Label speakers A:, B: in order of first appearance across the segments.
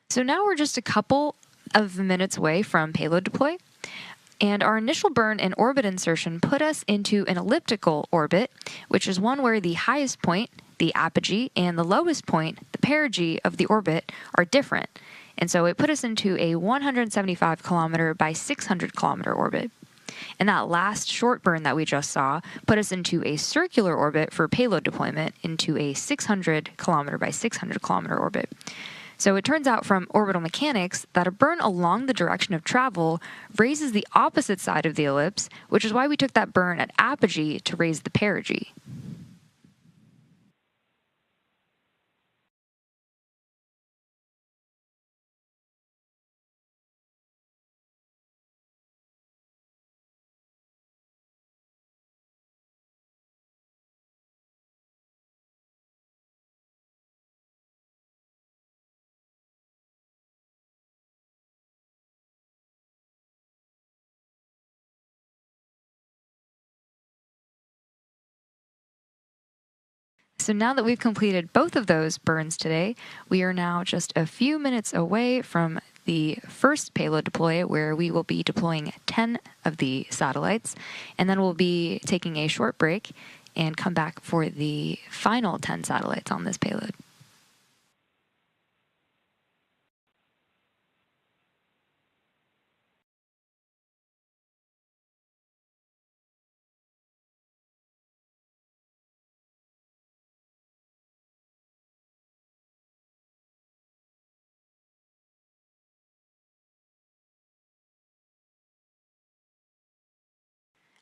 A: So now we're just a couple of minutes away from payload deploy, and our initial burn and orbit insertion put us into an elliptical orbit, which is one where the highest point, the apogee, and the lowest point, the perigee of the orbit, are different. And so it put us into a 175 kilometer by 600 kilometer orbit. And that last short burn that we just saw put us into a circular orbit for payload deployment into a 600 kilometer by 600 kilometer orbit. So it turns out from orbital mechanics that a burn along the direction of travel raises the opposite side of the ellipse, which is why we took that burn at apogee to raise the perigee. So now that we've completed both of those burns today, we are now just a few minutes away from the first payload deploy, where we will be deploying 10 of the satellites, and then we'll be taking a short break and come back for the final 10 satellites on this payload.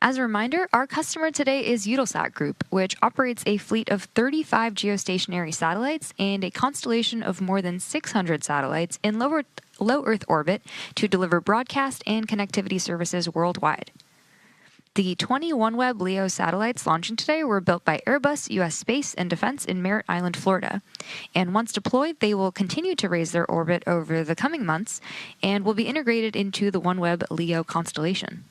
A: As a reminder, our customer today is Eutelsat Group, which operates a fleet of 35 geostationary satellites and a constellation of more than 600 satellites in low Earth orbit to deliver broadcast and connectivity services worldwide. The 20 OneWeb LEO satellites launching today were built by Airbus U.S. Space and Defense in Merritt Island, Florida. And once deployed, they will continue to raise their orbit over the coming months and will be integrated into the OneWeb LEO constellation.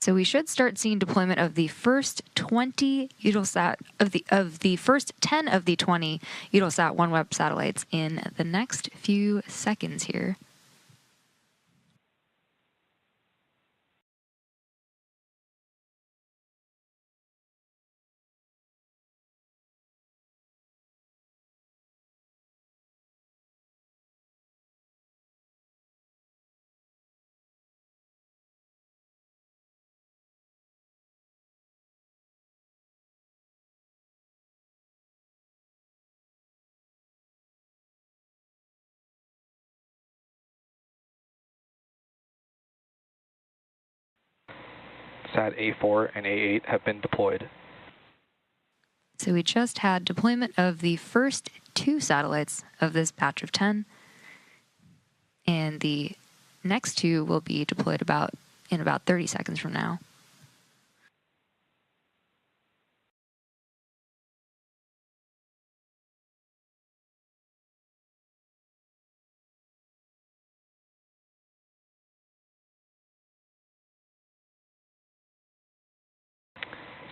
A: So we should start seeing deployment of the first 20 Eutelsat of the first 10 of the 20 Eutelsat OneWeb satellites in the next few seconds here.
B: Sat A4 and A8 have been deployed.
A: So we just had deployment of the first 2 satellites of this batch of 10, and the next 2 will be deployed in about 30 seconds from now.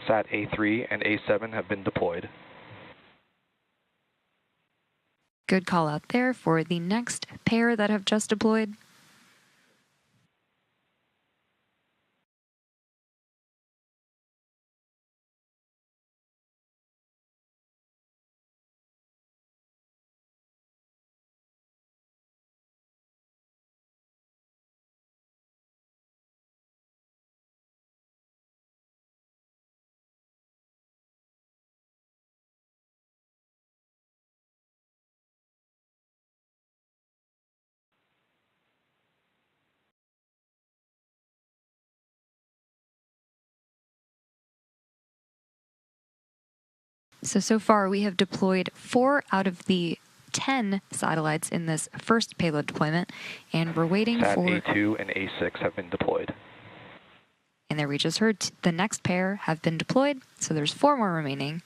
B: Sat A3 and A7 have been deployed.
A: Good call out there for the next pair that have just deployed. So far we have deployed 4 out of the 10 satellites in this first payload deployment, and we're waiting
B: Sat
A: for...
B: A2 and A6 have been deployed.
A: And there we just heard the next pair have been deployed, so there's 4 more remaining.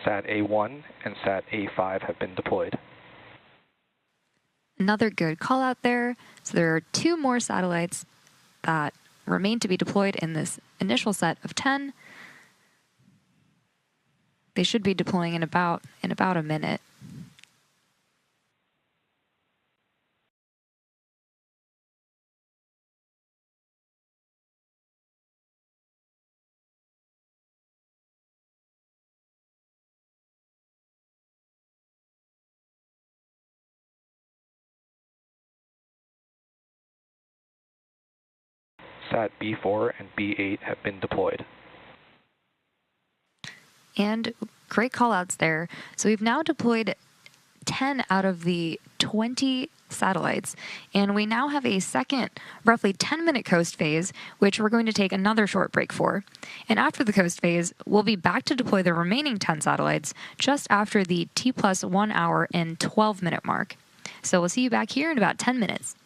B: Sat A1 and Sat A5 have been deployed.
A: Another good call out there. So there are 2 more satellites that remain to be deployed in this initial set of 10. They should be deploying in about a minute.
B: Sat B4 and B8 have been deployed.
A: And great call-outs there. So we've now deployed 10 out of the 20 satellites, and we now have a second, roughly 10-minute coast phase, which we're going to take another short break for. And after the coast phase, we'll be back to deploy the remaining 10 satellites just after the T plus 1 hour and 12-minute mark. So we'll see you back here in about 10 minutes.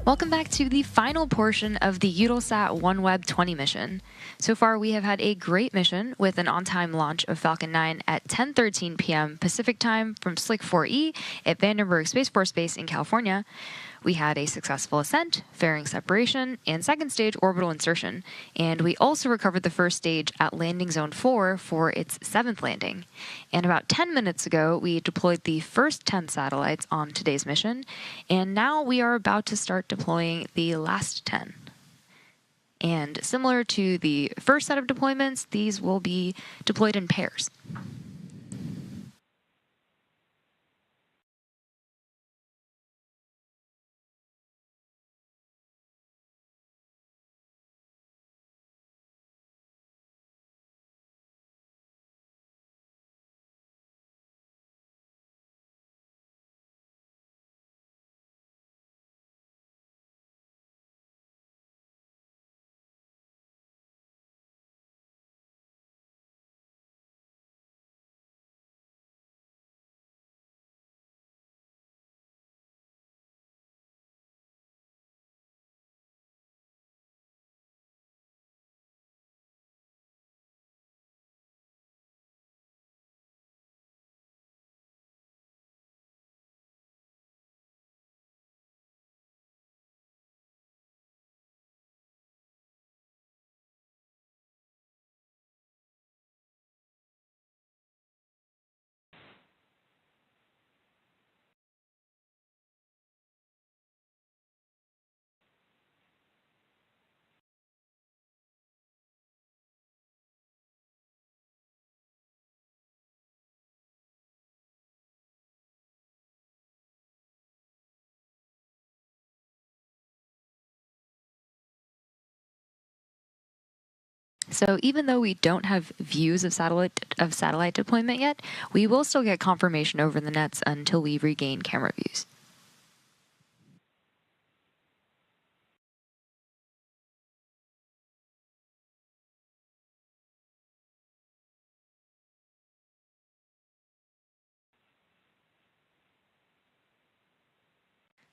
A: Welcome back to the final portion of the Eutelsat OneWeb 20 mission. So far, we have had a great mission with an on-time launch of Falcon 9 at 10:13 p.m. Pacific time from Slick 4E at Vandenberg Space Force Base in California. We had a successful ascent, fairing separation, and second stage orbital insertion. And we also recovered the first stage at landing zone 4 for its 7th landing. And about 10 minutes ago, we deployed the first 10 satellites on today's mission. And now we are about to start deploying the last 10. And similar to the first set of deployments, these will be deployed in pairs. So even though we don't have views of satellite deployment yet, we will still get confirmation over the nets until we regain camera views.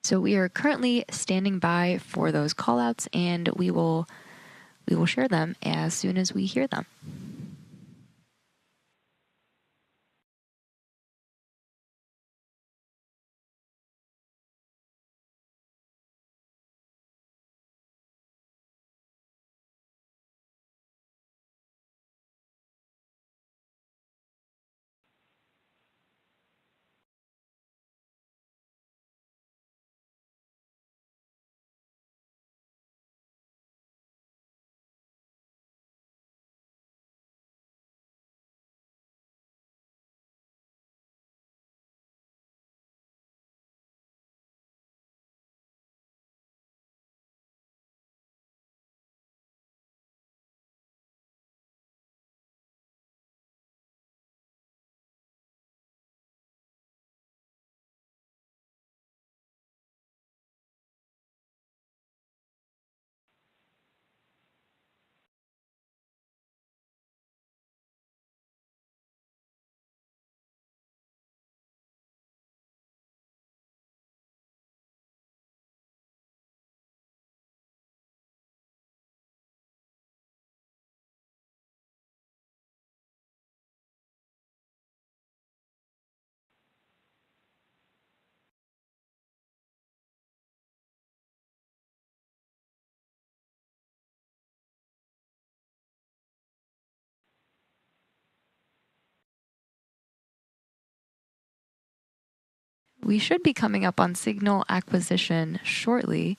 A: So we are currently standing by for those callouts, and we will share them as soon as we hear them. We should be coming up on signal acquisition shortly.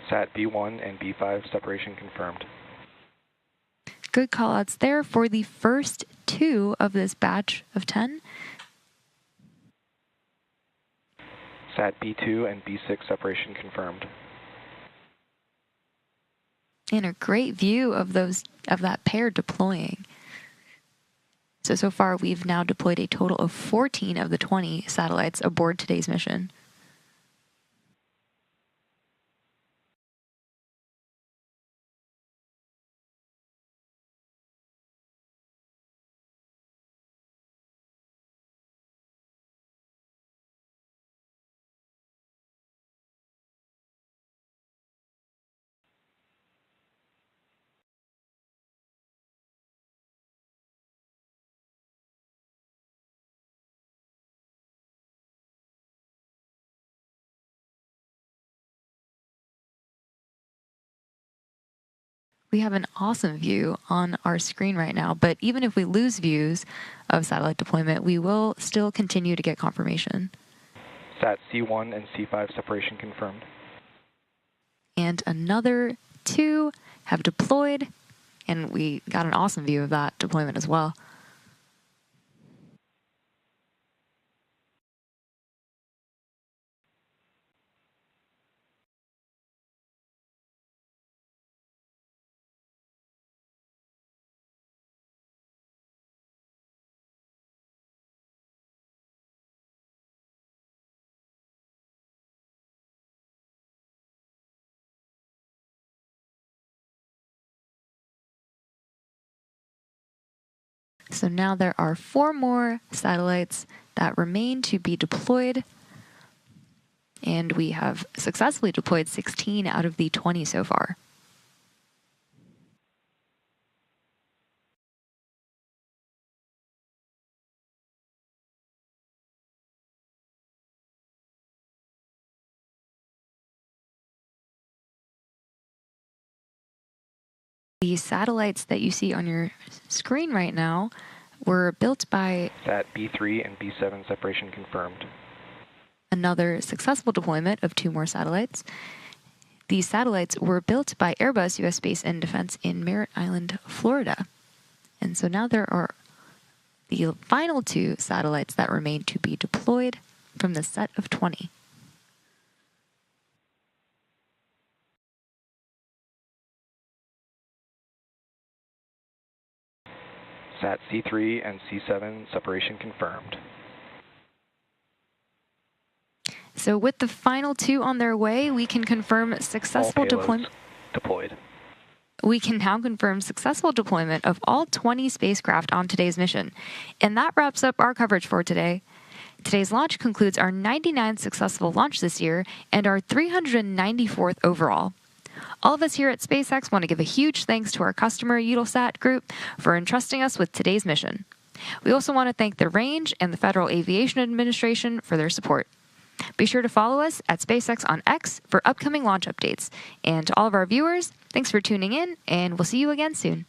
B: Sat B1 and B5 separation confirmed.
A: Good callouts there for the first 2 of this batch of 10.
B: Sat B2 and B6 separation confirmed.
A: And a great view of that pair deploying. So far we've now deployed a total of 14 of the 20 satellites aboard today's mission. We have an awesome view on our screen right now, but even if we lose views of satellite deployment, we will still continue to get confirmation.
B: Sat C1 and C5 separation confirmed.
A: And another 2 have deployed, and we got an awesome view of that deployment as well. So now there are 4 more satellites that remain to be deployed, and we have successfully deployed 16 out of the 20 so far. The satellites that you see on your screen right now were built by
B: Sat B3 and B7 separation confirmed.
A: Another successful deployment of 2 more satellites. These satellites were built by Airbus U.S. Space and Defense in Merritt Island, Florida. And so now there are the final 2 satellites that remain to be deployed from the set of 20.
B: Sat C3 and C7 separation confirmed.
A: So with the final 2 on their way, we can confirm successful deployment.
B: Deployed.
A: We can now confirm successful deployment of all 20 spacecraft on today's mission. And that wraps up our coverage for today. Today's launch concludes our 99th successful launch this year and our 394th overall. All of us here at SpaceX want to give a huge thanks to our customer, Eutelsat Group, for entrusting us with today's mission. We also want to thank the Range and the Federal Aviation Administration for their support. Be sure to follow us at SpaceX on X for upcoming launch updates. And to all of our viewers, thanks for tuning in, and we'll see you again soon.